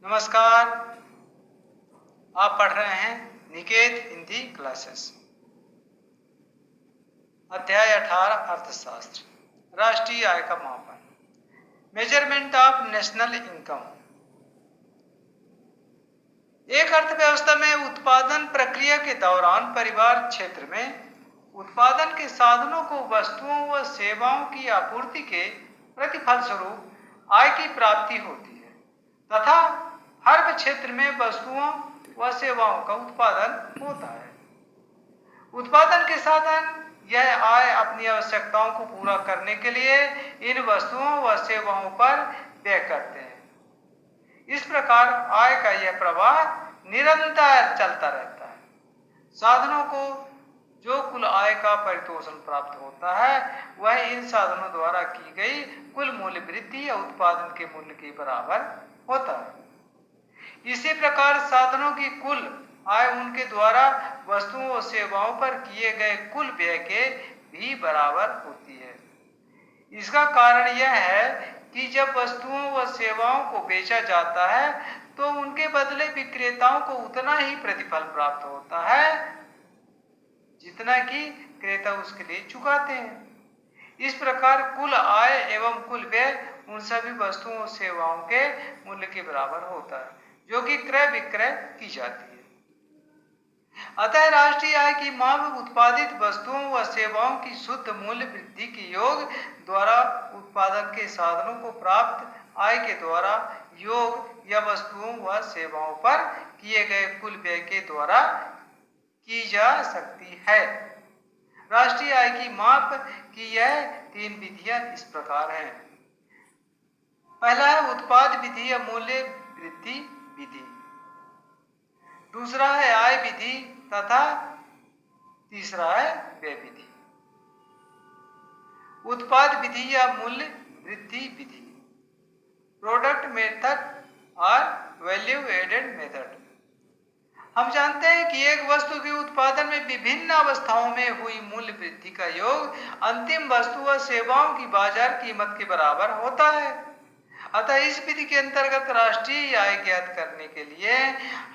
नमस्कार। आप पढ़ रहे हैं निकेत हिंदी क्लासेस। अध्याय 18 अर्थशास्त्र। राष्ट्रीय आय का मापन, मेजरमेंट ऑफ नेशनल इनकम। एक अर्थव्यवस्था में उत्पादन प्रक्रिया के दौरान परिवार क्षेत्र में उत्पादन के साधनों को वस्तुओं व सेवाओं की आपूर्ति के प्रतिफल स्वरूप आय की प्राप्ति होती है तथा हर क्षेत्र में वस्तुओं व सेवाओं का उत्पादन होता है। उत्पादन के साधन यह आय अपनी आवश्यकताओं को पूरा करने के लिए इन वस्तुओं व सेवाओं पर व्यय करते हैं। इस प्रकार आय का यह प्रवाह निरंतर चलता रहता है। साधनों को जो कुल आय का परितोषण प्राप्त होता है वह इन साधनों द्वारा की गई कुल मूल्य वृद्धि या उत्पादन के मूल्य के बराबर होता है। इसी प्रकार साधनों की कुल आय उनके द्वारा वस्तुओं और सेवाओं पर किए गए कुल व्यय के भी बराबर होती है। इसका कारण यह है कि जब वस्तुओं व सेवाओं को बेचा जाता है तो उनके बदले विक्रेताओं को उतना ही प्रतिफल प्राप्त होता है जितना कि क्रेता उसके लिए चुकाते हैं। इस प्रकार कुल आय एवं कुल व्यय उन सभी वस्तुओं और सेवाओं के मूल्य के बराबर होता है जो कि क्रय विक्रय की जाती है। अतः राष्ट्रीय आय की माप उत्पादित वस्तुओं व सेवाओं की शुद्ध मूल्य वृद्धि के योग द्वारा उत्पादन के साधनों को प्राप्त आय के द्वारा योग या वस्तुओं व सेवाओं पर किए गए कुल व्यय के द्वारा की जा सकती है। राष्ट्रीय आय की माप की यह तीन विधियां इस प्रकार हैं। पहला है उत्पाद विधि या मूल्य वृद्धि विधि, दूसरा है आय विधि तथा तीसरा है व्यय विधि। उत्पाद विधि या मूल्य वृद्धि विधि, प्रोडक्ट मेथड और वैल्यू एडेड मेथड। हम जानते हैं कि एक वस्तु के उत्पादन में विभिन्न अवस्थाओं में हुई मूल्य वृद्धि का योग अंतिम वस्तु व सेवाओं की बाजार कीमत के बराबर होता है। अतः इस विधि के अंतर्गत राष्ट्रीय आय ज्ञात करने के लिए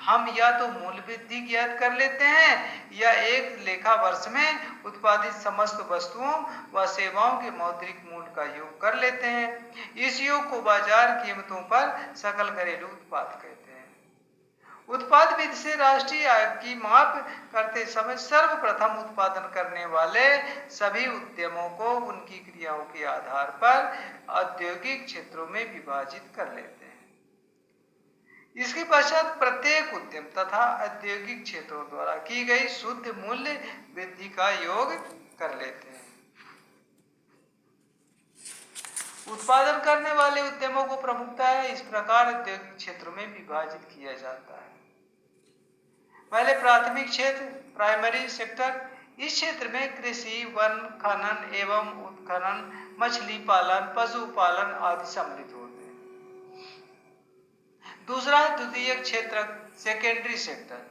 हम या तो मूल्य वृद्धि ज्ञात कर लेते हैं या एक लेखा वर्ष में उत्पादित समस्त वस्तुओं व सेवाओं के मौद्रिक मूल्य का योग कर लेते हैं। इस योग को बाजार कीमतों पर सकल घरेलू उत्पाद कहते हैं। उत्पाद विधि से राष्ट्रीय आय की माप करते समय सर्वप्रथम उत्पादन करने वाले सभी उद्यमों को उनकी क्रियाओं के आधार पर औद्योगिक क्षेत्रों में विभाजित कर लेते हैं। इसके पश्चात प्रत्येक उद्यम तथा औद्योगिक क्षेत्रों द्वारा की गई शुद्ध मूल्य वृद्धि का योग कर लेते हैं। उत्पादन करने वाले उद्यमों को प्रमुखतः इस प्रकार औद्योगिक क्षेत्रों में विभाजित किया जाता है। पहले प्राथमिक क्षेत्र, प्राइमरी सेक्टर। इस क्षेत्र में कृषि, वन, खनन एवं उत्खनन, मछली पालन, पशुपालन आदि सम्मिलित होते हैं। दूसरा है द्वितीयक क्षेत्र, सेकेंडरी सेक्टर।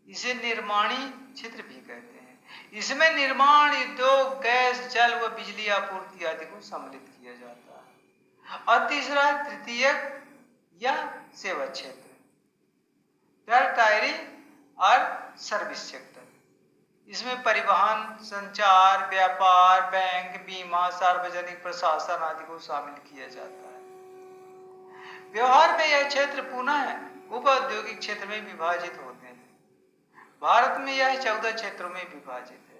इसे निर्माणी क्षेत्र भी कहते हैं। इसमें निर्माण, उद्योग, गैस, जल व बिजली आपूर्ति आदि को सम्मिलित किया जाता है। और तीसरा है तृतीयक या सेवा क्षेत्र, टर्टायरी और सर्विस सेक्टर। इसमें परिवहन, संचार, व्यापार, बैंक, बीमा, सार्वजनिक प्रशासन आदि को शामिल किया जाता है। व्यवहार में यह क्षेत्र पुनः उप औद्योगिक क्षेत्र में विभाजित होते हैं। भारत में यह 14 क्षेत्रों में विभाजित है।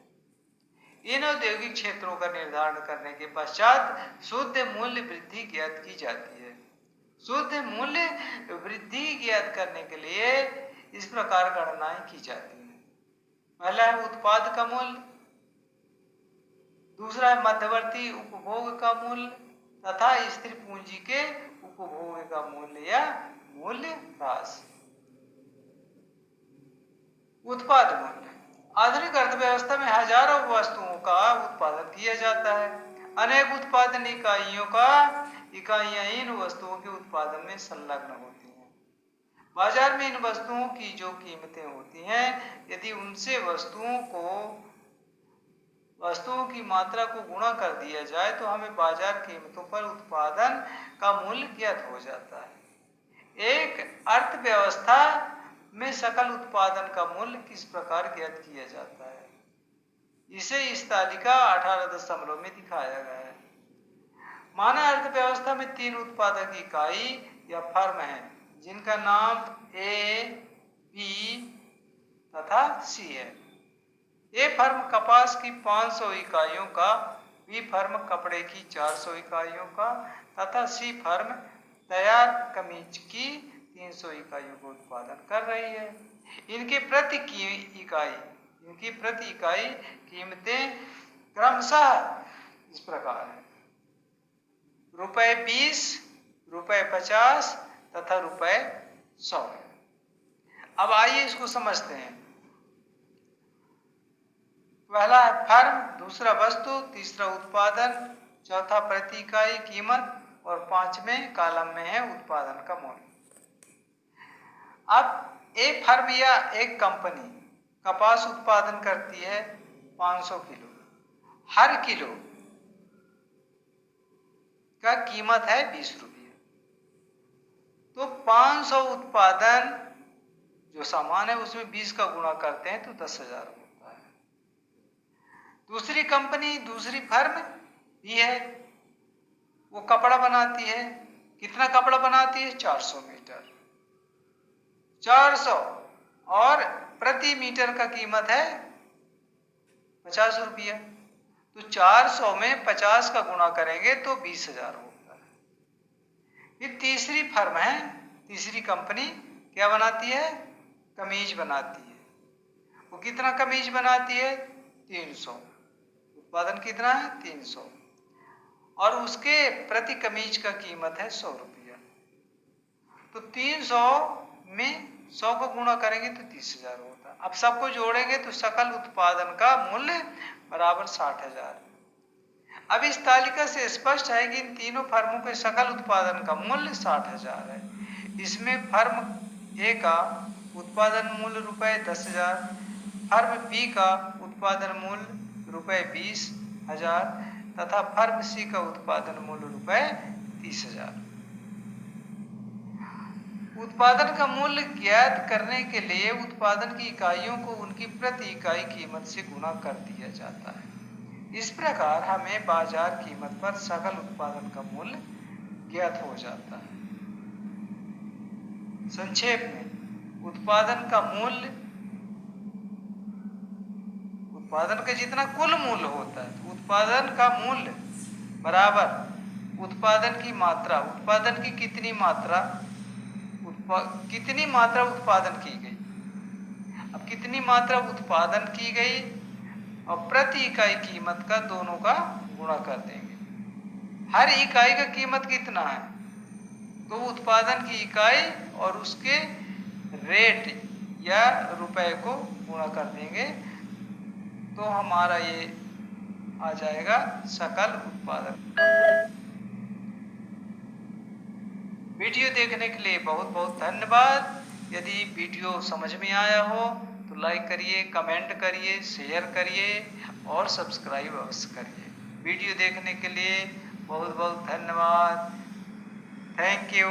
इन औद्योगिक क्षेत्रों का निर्धारण करने के पश्चात शुद्ध मूल्य वृद्धि ज्ञात की जाती है। शुद्ध मूल्य वृद्धि ज्ञात करने के लिए इस प्रकार गणनाएं की जाती हैं। पहला है उत्पाद का मूल्य, दूसरा है मध्यवर्ती उपभोग का मूल्य तथा स्थिर पूंजी के उपभोग का मूल्य या मूल्य ह्रास। उत्पाद मूल्य। आधुनिक अर्थव्यवस्था में हजारों वस्तुओं का उत्पादन किया जाता है। अनेक उत्पादन इकाइयां इन वस्तुओं के उत्पादन में संलग्न होती हैं। बाजार में इन वस्तुओं की जो कीमतें होती हैं, यदि उनसे वस्तुओं की मात्रा को गुणा कर दिया जाए तो हमें बाजार कीमतों पर उत्पादन का मूल्य ज्ञात हो जाता है। एक अर्थव्यवस्था में सकल उत्पादन का मूल्य किस प्रकार ज्ञात किया जाता है? इसे इस तालिका 18 दशमलव में दिखाया गया है। मानव अर्थव्यवस्था में 3 उत्पादक इकाई या फर्म है जिनका नाम ए, बी तथा सी है। ए फर्म कपास की 500 इकाइयों का, बी फर्म कपड़े की 400 इकाइयों का तथा सी फर्म तैयार कमीज की 300 इकाइयों का उत्पादन कर रही है। इनकी प्रति इकाई कीमतें क्रमशः इस प्रकार है: ₹20, ₹50 तथा ₹100। अब आइए इसको समझते हैं। पहला है फर्म, दूसरा वस्तु, तीसरा उत्पादन, चौथा प्रति इकाई कीमत और 5वें कॉलम में है उत्पादन का मूल्य। अब एक फर्म या एक कंपनी कपास उत्पादन करती है 500 किलो। हर किलो का कीमत है 20 रुपये। तो 500 उत्पादन जो सामान है उसमें 20 का गुणा करते हैं तो 10,000 होता है। दूसरी कंपनी, दूसरी फर्म भी है, वो कपड़ा बनाती है। कितना कपड़ा बनाती है? 400 मीटर। 400 और प्रति मीटर का कीमत है 50 रुपया। तो 400 में 50 का गुणा करेंगे तो 20,000 होता है। फिर तीसरी फर्म है, तीसरी कंपनी क्या बनाती है? कमीज बनाती है। वो कितना कमीज बनाती है? 300। उत्पादन कितना है? 300। और उसके प्रति कमीज का कीमत है 100 रुपया। तो 300 में 100 को गुणा करेंगे तो 30,000 होता है। अब सबको जोड़ेंगे तो सकल उत्पादन का मूल्य बराबर 60,000। अब इस तालिका से स्पष्ट है कि इन तीनों फर्मों के सकल उत्पादन का मूल्य 60,000 है। इसमें फर्म ए का उत्पादन मूल्य ₹10,000, फर्म बी का उत्पादन मूल्य ₹20,000 तथा फर्म सी का उत्पादन मूल्य ₹30,000। उत्पादन का मूल्य ज्ञात करने के लिए उत्पादन की इकाइयों को उनकी प्रति इकाई कीमत से गुणा कर दिया जाता है। इस प्रकार हमें बाजार कीमत पर सकल उत्पादन का मूल्य ज्ञात हो जाता है। संक्षेप में, उत्पादन का मूल्य उत्पादन का जितना कुल मूल्य होता है, तो उत्पादन का मूल्य बराबर उत्पादन की मात्रा, उत्पादन की कितनी मात्रा उत्पादन की गई। अब कितनी मात्रा उत्पादन की गई और प्रति इकाई कीमत का दोनों का गुणा कर देंगे। हर इकाई का कीमत कितना है? तो उत्पादन की इकाई और उसके रेट या रुपए को गुणा कर देंगे तो हमारा ये आ जाएगा सकल उत्पादन। वीडियो देखने के लिए बहुत बहुत धन्यवाद। यदि वीडियो समझ में आया हो तो लाइक करिए, कमेंट करिए, शेयर करिए और सब्सक्राइब अवश्य करिए। वीडियो देखने के लिए बहुत बहुत धन्यवाद। Thank you.